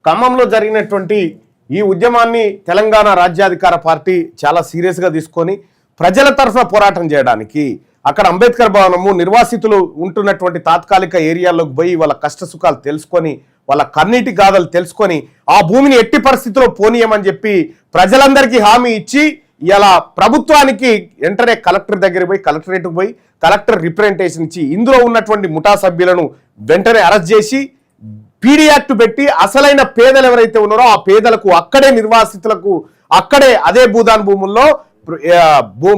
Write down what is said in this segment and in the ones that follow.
ఖమ్మంలో జరిగినటువంటి ఈ ఉద్యమాన్ని తెలంగాణ రాజ్యాధికార పార్టీ చాలా సీరియస్గా తీసుకొని ప్రజల తరఫున పోరాటం చేయడానికి అక్కడ అంబేద్కర్ భవనము నిర్వాసితులు ఉంటున్నటువంటి తాత్కాలిక ఏరియాల్లోకి పోయి వాళ్ళ కష్ట సుఖాలు తెలుసుకొని వాళ్ళ కన్నీటి గాథలు తెలుసుకొని ఆ భూమిని ఎట్టి పరిస్థితిలో పోనీయమని చెప్పి ప్రజలందరికీ హామీ ఇచ్చి ఇలా ప్రభుత్వానికి వెంటనే కలెక్టర్ దగ్గర పోయి కలెక్టరేట్కి పోయి కలెక్టర్ రిప్రజెంటేషన్ ఇచ్చి ఇందులో ఉన్నటువంటి ముఠా సభ్యులను వెంటనే అరెస్ట్ చేసి పీడీ యాక్ట్ పెట్టి అసలైన పేదలు ఎవరైతే ఉన్నారో ఆ పేదలకు అక్కడే నిర్వాసితులకు అక్కడే అదే భూదాన్ భూముల్లో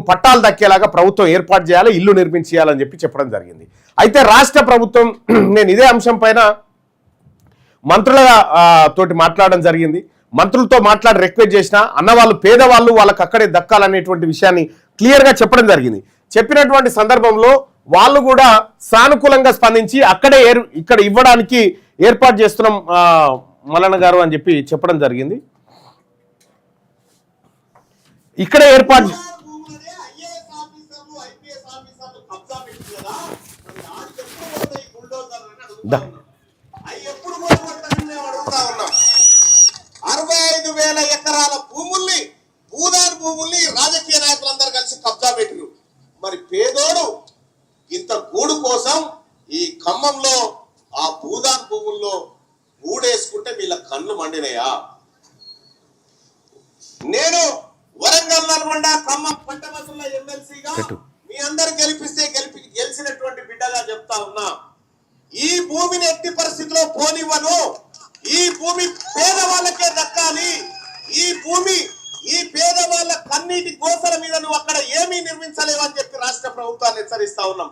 పట్టాలు దక్కేలాగా ప్రభుత్వం ఏర్పాటు చేయాలి, ఇల్లు నిర్మించేయాలని చెప్పి చెప్పడం జరిగింది. అయితే రాష్ట్ర ప్రభుత్వం నేను ఇదే అంశం పైన మంత్రుల తోటి మాట్లాడడం జరిగింది. మంత్రులతో మాట్లాడి రిక్వెస్ట్ చేసిన అన్నవాళ్ళు పేదవాళ్ళు వాళ్ళకి అక్కడే దక్కాలనేటువంటి విషయాన్ని క్లియర్గా చెప్పడం జరిగింది. చెప్పినటువంటి సందర్భంలో వాళ్ళు కూడా సానుకూలంగా స్పందించి అక్కడే ఇక్కడ ఇవ్వడానికి ఏర్పాటు చేస్తున్నాం మల్లన్న గారు అని చెప్పి చెప్పడం జరిగింది. ఇక్కడే ఏర్పాటు ఎకరాల భూముల్ని భూదాన్ భూముల్ని రాజకీయ నాయకులందరూ కలిసి కబ్జా పెట్టిరు. మరి పేదోడు ఇంత గూడు కోసం ఈ ఖమ్మంలో ఆ భూదాన్ భూముల్లో గూడేసుకుంటే వీళ్ళ కళ్ళు మండినయా? నేను వరంగల్ నల్గొండ ఖమ్మం పట్టభద్రుల ఎమ్మెల్సీగా మీ అందరు గెలిచినటువంటి బిడ్డగా చెప్తా ఉన్నా, ఈ భూమిని ఎట్టి పరిస్థితిలో పోనివ్వను, ఈ భూమి పేదవాళ్ళకే దక్కాలి, ఈ భూమి ఈ పేదవాళ్ళ కన్నీటి గోసల మీద నువ్వు అక్కడ ఏమీ నిర్మించలేవని చెప్పి రాష్ట్ర ప్రభుత్వాన్ని హెచ్చరిస్తా ఉన్నాం.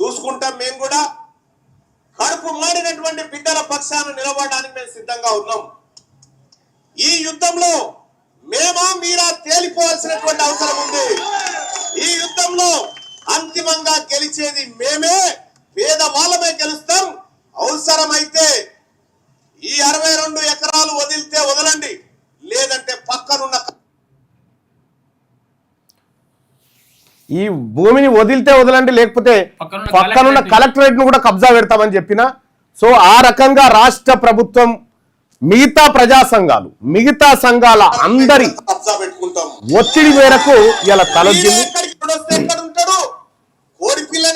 చూసుకుంటాం, మేము కూడా కడుపు మాడినటువంటి బిడ్డల పక్షాన నిలబడడానికి మేము సిద్ధంగా ఉన్నాం. ఈ యుద్ధంలో మేమా మీరా తేలిపోవాల్సినటువంటి అవసరం ఉంది. ఈ యుద్ధంలో అంతిమంగా గెలిచేది మేమే, పేదవాళ్ళమే గెలుస్తాం. అవసరమైతే ఈ 62 ఎకరాలు వదిలితే వదలండి, లేదంటే పక్కనున్న ఈ భూమిని వదిలితే వదలండి, లేకపోతే పక్కనున్న కలెక్టరేట్ ను కూడా కబ్జా పెడతామని చెప్పిన. సో ఆ రకంగా రాష్ట్ర ప్రభుత్వం మిగతా ప్రజా సంఘాలు మిగతా సంఘాల అందరి ఒత్తిడి మేరకు ఇలా తలొద్దింది. కోడి పిల్ల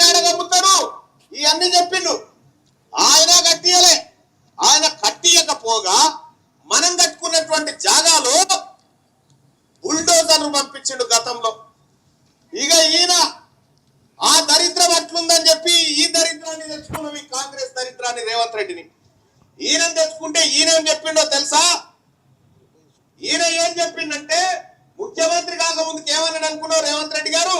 నాడగమ్ముతాడు ఇవన్నీ చెప్పిండు. ఆయన కట్టియలే, ఆయన కట్టియకపోగా మనం కట్టుకున్నటువంటి జాగాలో బుల్డోజర్ను పంపించిండు గతంలో. ఇక ఈయన ఆ దరిద్రం అట్లుందని చెప్పి ఈ దరిద్రాన్ని తెచ్చుకున్నాం, ఈ కాంగ్రెస్ దరిద్రాన్ని, రేవంత్ రెడ్డిని. ఈయన తెచ్చుకుంటే ఈయన ఏం చెప్పిండో తెలుసా? ఈయన ఏం చెప్పిండంటే, ముఖ్యమంత్రి కాకముందుకు ఏమన్నాడు అనుకున్నావు రేవంత్ రెడ్డి గారు?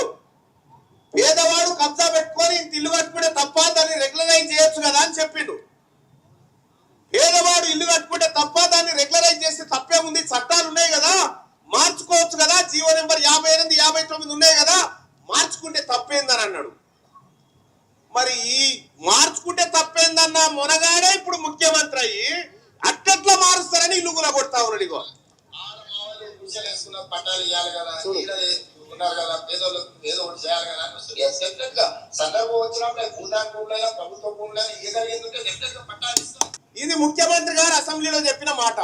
పేదవాడు కబ్జా పెట్టుకొని ఇంత ఇల్లు కట్టుకుంటే తప్ప, దాన్ని రెగ్యులరైజ్ చేయొచ్చు కదా అని చెప్పిండు. పేదవాడు ఇల్లు కట్టుకుంటే తప్ప, దాన్ని రెగ్యులరైజ్ చేస్తే తప్పే ఉంది, చట్టాలు ఉన్నాయి కదా, మార్చుకోవచ్చు కదా, జీవో నెంబర్ 58, 59 ఉన్నాయి కదా, మార్చుకుంటే తప్పేందని అన్నాడు. మరి ఈ మార్చుకుంటే తప్పేందన్న మొనగాడే ఇప్పుడు ముఖ్యమంత్రి అయ్యి అట్లా మారుస్తారని ఇల్లు కూడా కొడతా ఉన్నాడు. ఇగో ఇది ముఖ్యమంత్రి గారు అసెంబ్లీలో చెప్పిన మాట.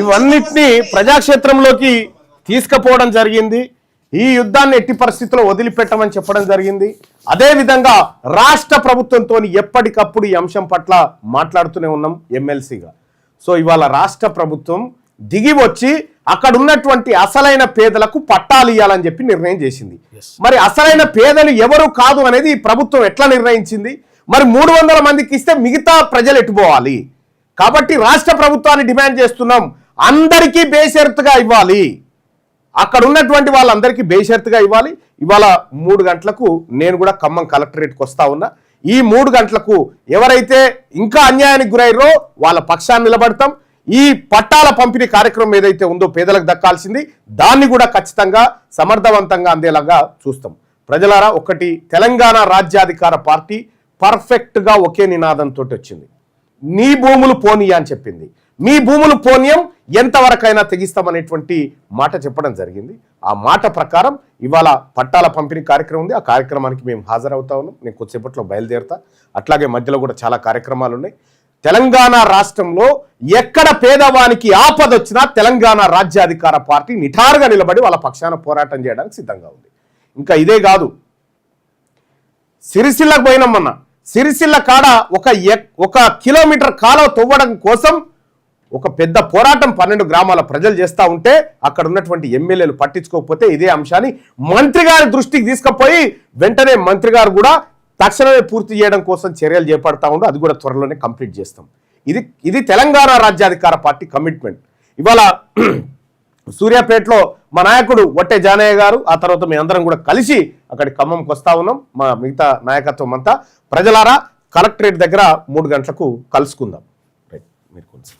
ఇవన్నిటినీ ప్రజాక్షేత్రంలోకి తీసుకుపోవడం జరిగింది. ఈ యుద్ధాన్ని ఎట్టి పరిస్థితుల్లో వదిలిపెట్టమని చెప్పడం జరిగింది. అదేవిధంగా రాష్ట్ర ప్రభుత్వంతో ఎప్పటికప్పుడు ఈ అంశం పట్ల మాట్లాడుతూనే ఉన్నాం ఎమ్మెల్సీగా. సో ఇవాళ రాష్ట్ర ప్రభుత్వం దిగి వచ్చి అక్కడ ఉన్నటువంటి అసలైన పేదలకు పట్టాలు ఇవ్వాలని చెప్పి నిర్ణయం చేసింది. మరి అసలైన పేదలు ఎవరు కాదు అనేది ప్రభుత్వం ఎట్లా నిర్ణయించింది? మరి 300 మందికి ఇస్తే మిగతా ప్రజలు ఎట్టుపోవాలి. కాబట్టి రాష్ట్ర ప్రభుత్వాన్ని డిమాండ్ చేస్తున్నాం, అందరికీ బేషరతుగా ఇవ్వాలి, అక్కడ ఉన్నటువంటి వాళ్ళందరికీ బేషరతుగా ఇవ్వాలి. ఇవాళ 3 గంటలకు నేను కూడా ఖమ్మం కలెక్టరేట్కి వస్తా ఉన్నా. ఈ 3 గంటలకు ఎవరైతే ఇంకా అన్యాయానికి గురయ్యారో వాళ్ళ పక్షాన్ని నిలబడతాం. ఈ పట్టాల పంపిణీ కార్యక్రమం ఏదైతే ఉందో పేదలకు దక్కాల్సింది, దాన్ని కూడా ఖచ్చితంగా సమర్థవంతంగా అందేలాగా చూస్తాం. ప్రజలారా, ఒకటి, తెలంగాణ రాజ్యాధికార పార్టీ పర్ఫెక్ట్గా ఒకే నినాదంతో వచ్చింది. నీ భూములు పోనీయా అని చెప్పింది. మీ భూములు పోనీయం, ఎంతవరకైనా తెగిస్తామనేటువంటి మాట చెప్పడం జరిగింది. ఆ మాట ప్రకారం ఇవాళ పట్టాల పంపిణీ కార్యక్రమం ఉంది. ఆ కార్యక్రమానికి మేము హాజరవుతా ఉన్నాం. నేను కొద్దిసేపట్లో బయలుదేరుతా. అట్లాగే మధ్యలో కూడా చాలా కార్యక్రమాలు ఉన్నాయి. తెలంగాణ రాష్ట్రంలో ఎక్కడ పేదవానికి ఆపద వచ్చినా తెలంగాణ రాజ్యాధికార పార్టీ నిఠారుగా నిలబడి వాళ్ళ పక్షాన పోరాటం చేయడానికి సిద్ధంగా ఉంది. ఇంకా ఇదే కాదు, సిరిసిల్లకు పోయినామన్న, సిరిసిల్ల కాడ ఒక కిలోమీటర్ కాలువ తవ్వడం కోసం ఒక పెద్ద పోరాటం 12 గ్రామాల ప్రజలు చేస్తూ ఉంటే అక్కడ ఉన్నటువంటి ఎమ్మెల్యేలు పట్టించుకోకపోతే ఇదే అంశాన్ని మంత్రి గారి దృష్టికి తీసుకుపోయి వెంటనే మంత్రి గారు కూడా తక్షణమే పూర్తి చేయడం కోసం చర్యలు చేపడతా ఉండు. అది కూడా త్వరలోనే కంప్లీట్ చేస్తాం. ఇది తెలంగాణ రాజ్యాధికార పార్టీ కమిట్మెంట్. ఇవాళ సూర్యాపేటలో మా నాయకుడు వట్టే జానయ్య గారు, ఆ తర్వాత మీ అందరం కూడా కలిసి అక్కడి ఖమ్మంకి వస్తా ఉన్నాం. మా మిగతా నాయకత్వం అంతా. ప్రజలారా, కలెక్టరేట్ దగ్గర 3 గంటలకు కలుసుకుందాం. రైట్, మీరు కొంచెం